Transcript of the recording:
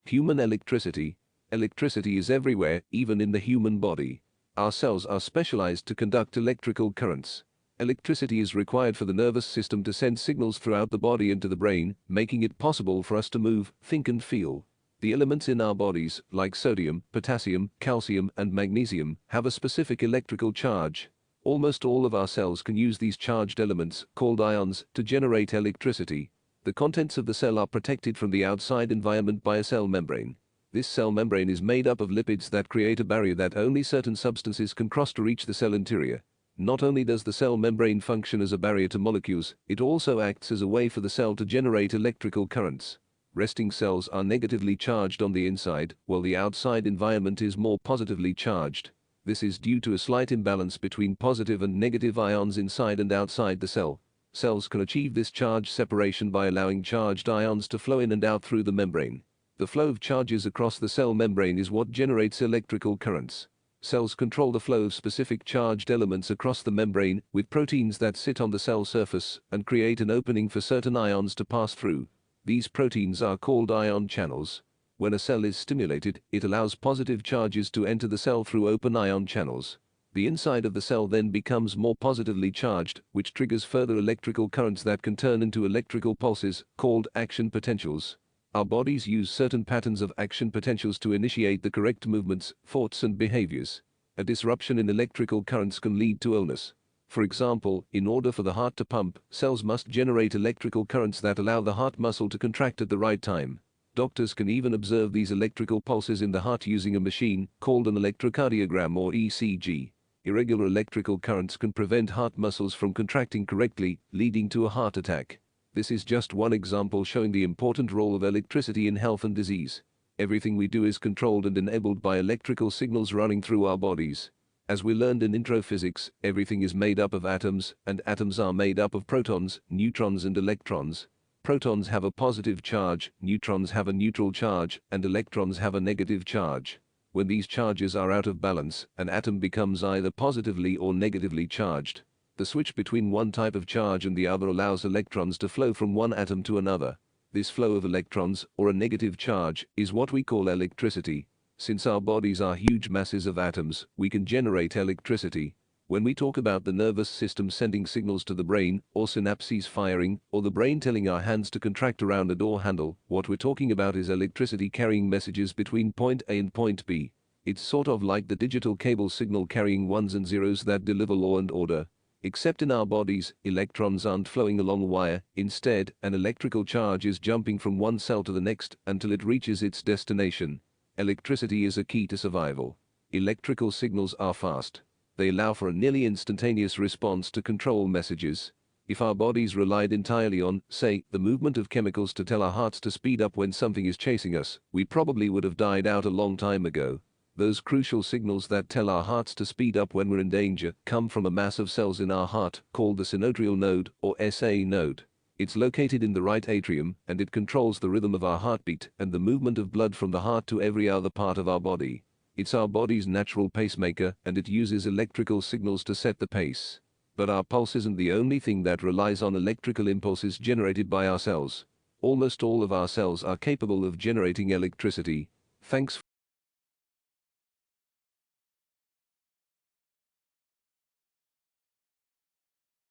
Human electricity. Electricity is everywhere, even in the human body. Our cells are specialized to conduct electrical currents. Electricity is required for the nervous system to send signals throughout the body into the brain, making it possible for us to move, think and feel. The elements in our bodies, like sodium, potassium, calcium and magnesium, have a specific electrical charge. Almost all of our cells can use these charged elements, called ions, to generate electricity. The contents of the cell are protected from the outside environment by a cell membrane. This cell membrane is made up of lipids that create a barrier that only certain substances can cross to reach the cell interior. Not only does the cell membrane function as a barrier to molecules, it also acts as a way for the cell to generate electrical currents. Resting cells are negatively charged on the inside, while the outside environment is more positively charged. This is due to a slight imbalance between positive and negative ions inside and outside the cell. Cells can achieve this charge separation by allowing charged ions to flow in and out through the membrane. The flow of charges across the cell membrane is what generates electrical currents. Cells control the flow of specific charged elements across the membrane with proteins that sit on the cell surface and create an opening for certain ions to pass through. These proteins are called ion channels. When a cell is stimulated, it allows positive charges to enter the cell through open ion channels. The inside of the cell then becomes more positively charged, which triggers further electrical currents that can turn into electrical pulses, called action potentials. Our bodies use certain patterns of action potentials to initiate the correct movements, thoughts and behaviors. A disruption in electrical currents can lead to illness. For example, in order for the heart to pump, cells must generate electrical currents that allow the heart muscle to contract at the right time. Doctors can even observe these electrical pulses in the heart using a machine called an electrocardiogram or ECG. Irregular electrical currents can prevent heart muscles from contracting correctly, leading to a heart attack. This is just one example showing the important role of electricity in health and disease. Everything we do is controlled and enabled by electrical signals running through our bodies. As we learned in intro physics, everything is made up of atoms, and atoms are made up of protons, neutrons and electrons. Protons have a positive charge, neutrons have a neutral charge, and electrons have a negative charge. When these charges are out of balance, an atom becomes either positively or negatively charged. The switch between one type of charge and the other allows electrons to flow from one atom to another. This flow of electrons, or a negative charge, is what we call electricity. Since our bodies are huge masses of atoms, we can generate electricity. When we talk about the nervous system sending signals to the brain, or synapses firing, or the brain telling our hands to contract around a door handle, what we're talking about is electricity carrying messages between point A and point B. It's sort of like the digital cable signal carrying ones and zeros that deliver law and order. Except in our bodies, electrons aren't flowing along a wire. Instead, an electrical charge is jumping from one cell to the next until it reaches its destination. Electricity is a key to survival. Electrical signals are fast. They allow for a nearly instantaneous response to control messages. If our bodies relied entirely on, say, the movement of chemicals to tell our hearts to speed up when something is chasing us, we probably would have died out a long time ago. Those crucial signals that tell our hearts to speed up when we're in danger come from a mass of cells in our heart called the synovial node or SA node. It's located in the right atrium and it controls the rhythm of our heartbeat and the movement of blood from the heart to every other part of our body. It's our body's natural pacemaker and it uses electrical signals to set the pace. But our pulse isn't the only thing that relies on electrical impulses generated by our cells. Almost all of our cells are capable of generating electricity. Thanks.